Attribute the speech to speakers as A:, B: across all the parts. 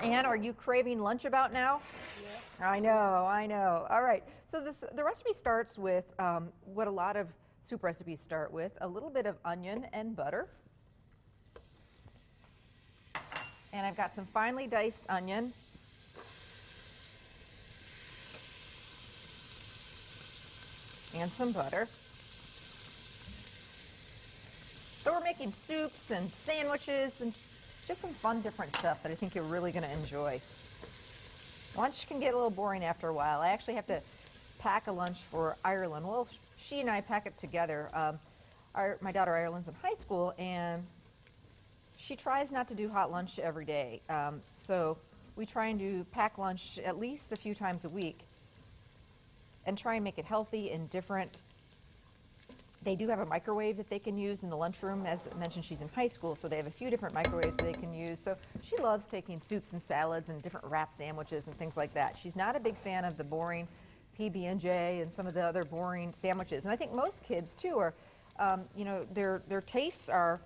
A: Anne, are you craving lunch about now?
B: Yeah.
A: I know. All right. So the recipe starts with what a lot of soup recipes start with, a little bit of onion and butter. And I've got some finely diced onion. And some butter. So we're making soups and sandwiches and just some fun different stuff that I think you're really going to enjoy. Lunch can get a little boring after a while. I actually have to pack a lunch for Ireland. Well, she and I pack it together. My daughter Ireland's in high school, and she tries not to do hot lunch every day. So we try and pack lunch at least a few times a week and try and make it healthy and different. They do have a microwave that they can use in the lunchroom. As I mentioned, she's in high school, so they have a few different microwaves they can use. So she loves taking soups and salads and different wrap sandwiches and things like that. She's not a big fan of the boring PB&J and some of the other boring sandwiches. And I think most kids, too, are, their tastes are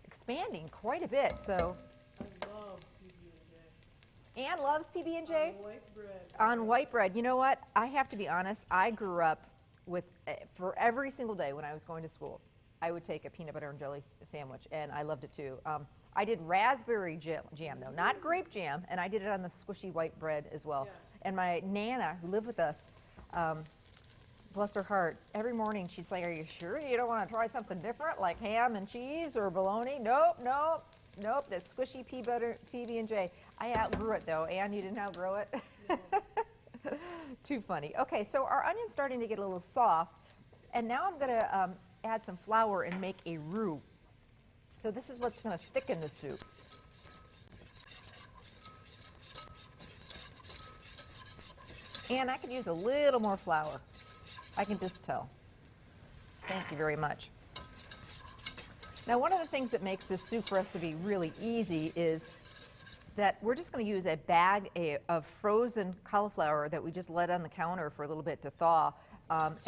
A: expanding quite a bit. So
B: I love PB&J.
A: Anne loves PB&J?
B: On white bread.
A: On white bread. You know what? I have to be honest. I grew up with, for every single day when I was going to school, I would take a peanut butter and jelly sandwich, and I loved it too. I did raspberry jam though, not grape jam, and I did it on the squishy white bread as well.
B: Yeah.
A: And my Nana, who lived with us, bless her heart, every morning she's like, "Are you sure you don't want to try something different, like ham and cheese or bologna?" Nope, that squishy PB&J. I outgrew it though. Anne, you didn't outgrow it?
B: No.
A: Too funny. Okay, so our onion's starting to get a little soft, and now I'm going to add some flour and make a roux. So this is what's going to thicken the soup. And I could use a little more flour. I can just tell. Thank you very much. Now, one of the things that makes this soup recipe really easy is that we're just going to use a bag of frozen cauliflower that we just let on the counter for a little bit to thaw.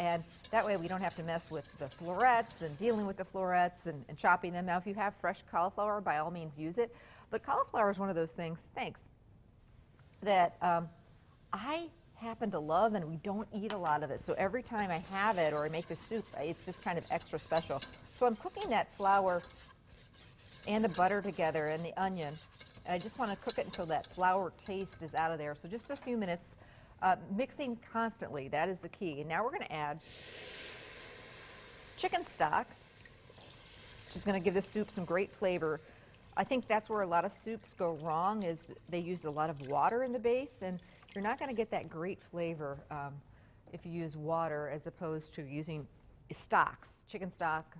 A: And that way we don't have to mess with the florets and dealing with the florets and chopping them. Now, if you have fresh cauliflower, by all means use it. But cauliflower is one of those things, that I happen to love, and we don't eat a lot of it. So every time I have it or I make the soup, it's just kind of extra special. So I'm cooking that flour and the butter together and the onion. And I just want to cook it until that flour taste is out of there. So just a few minutes, mixing constantly. That is the key. And now we're going to add chicken stock, which is going to give the soup some great flavor. I think that's where a lot of soups go wrong, is they use a lot of water in the base, and you're not going to get that great flavor if you use water as opposed to using stocks, chicken stock,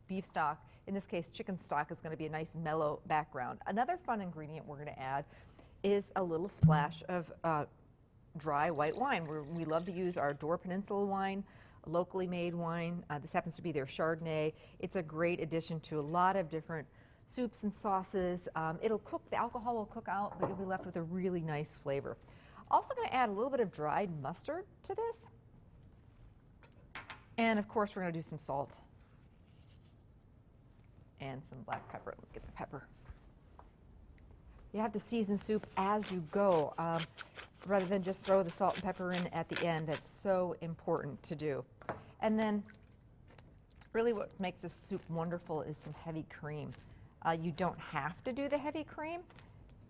A: beef stock. In this case, chicken stock is going to be a nice mellow background. Another fun ingredient we're going to add is a little splash of dry white wine. We love to use our Door Peninsula wine, locally made wine. This happens to be their Chardonnay. It's a great addition to a lot of different soups and sauces. It'll cook, the alcohol will cook out, but you'll be left with a really nice flavor. Also going to add a little bit of dried mustard to this. And of course, we're going to do some salt and some black pepper. Let me get the pepper. You have to season soup as you go, rather than just throw the salt and pepper in at the end. That's so important to do. And then really what makes this soup wonderful is some heavy cream. You don't have to do the heavy cream.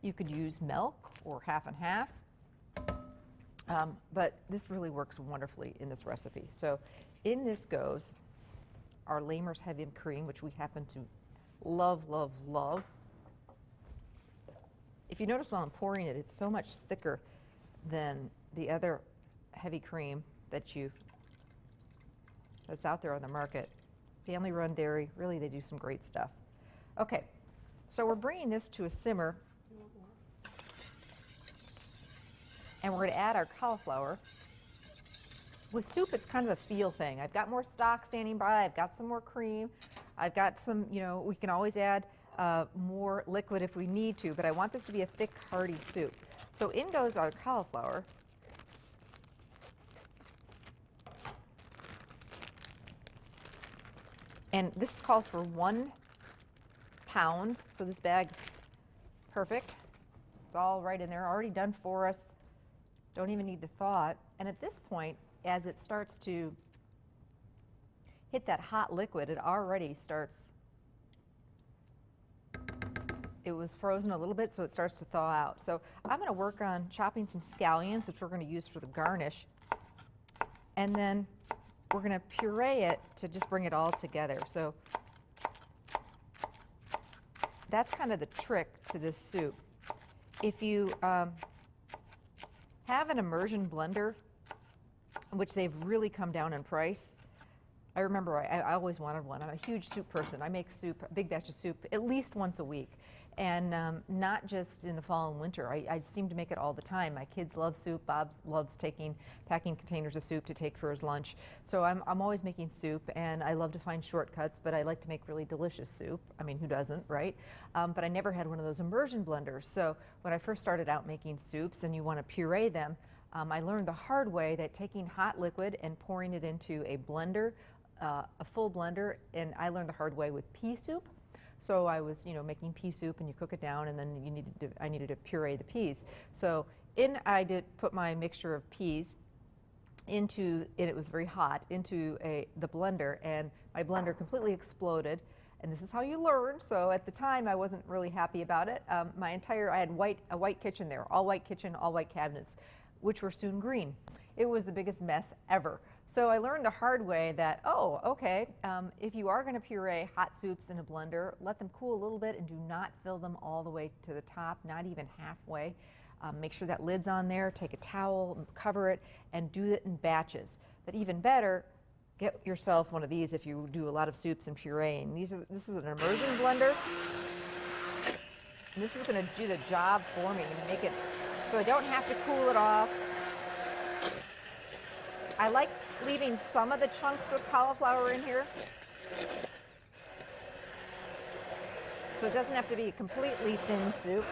A: You could use milk or half and half. But this really works wonderfully in this recipe. So in this goes our Lamer's heavy cream, which we happen to love, love, love. If you notice while I'm pouring it, it's so much thicker than the other heavy cream that's out there on the market. Family run dairy, really they do some great stuff. Okay, so we're bringing this to a simmer, and we're going to add our cauliflower. With soup, it's kind of a feel thing. I've got more stock standing by, I've got some more cream, I've got some, we can always add more liquid if we need to, but I want this to be a thick, hearty soup. So in goes our cauliflower. And this calls for 1 pound, so this bag's perfect. It's all right in there, already done for us. Don't even need to thaw it. And at this point, as it starts to hit that hot liquid, it already starts, it was frozen a little bit, so it starts to thaw out. So I'm going to work on chopping some scallions, which we're going to use for the garnish. And then we're going to puree it to just bring it all together. So that's kind of the trick to this soup. If you have an immersion blender, which they've really come down in price, I remember I always wanted one. I'm a huge soup person. I make soup, a big batch of soup, at least once a week. And not just in the fall and winter. I seem to make it all the time. My kids love soup. Bob loves packing containers of soup to take for his lunch. So I'm always making soup, and I love to find shortcuts, but I like to make really delicious soup. I mean, who doesn't, right? But I never had one of those immersion blenders. So when I first started out making soups and you want to puree them, I learned the hard way that taking hot liquid and pouring it into a blender, a full blender, and I learned the hard way with pea soup. So I was, making pea soup, and you cook it down, and then I needed to puree the peas. So I did put my mixture of peas into, and it was very hot, into the blender, and my blender completely exploded. And this is how you learn. So at the time, I wasn't really happy about it. I had a white kitchen there, all white kitchen, all white cabinets, which were soon green. It was the biggest mess ever. So I learned the hard way that, if you are going to puree hot soups in a blender, let them cool a little bit and do not fill them all the way to the top, not even halfway. Make sure that lid's on there, take a towel, cover it, and do it in batches. But even better, get yourself one of these if you do a lot of soups and pureeing. This is an immersion blender. And this is going to do the job for me and make it so I don't have to cool it off. I like leaving some of the chunks of cauliflower in here, so it doesn't have to be a completely thin soup.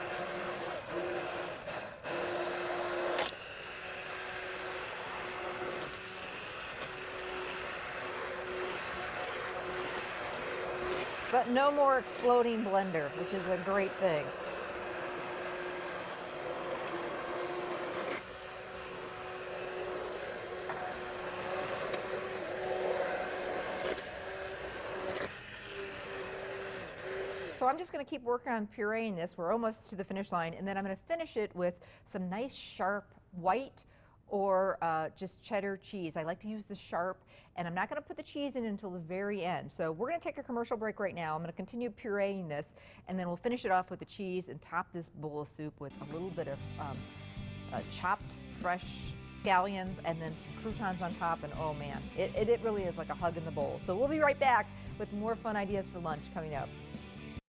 A: But no more exploding blender, which is a great thing. So I'm just going to keep working on pureeing this. We're almost to the finish line, and then I'm going to finish it with some nice sharp white or just cheddar cheese. I like to use the sharp, and I'm not going to put the cheese in until the very end. So we're going to take a commercial break right now. I'm going to continue pureeing this, and then we'll finish it off with the cheese and top this bowl of soup with a little bit of chopped fresh scallions and then some croutons on top, and oh man, it really is like a hug in the bowl. So we'll be right back with more fun ideas for lunch coming up.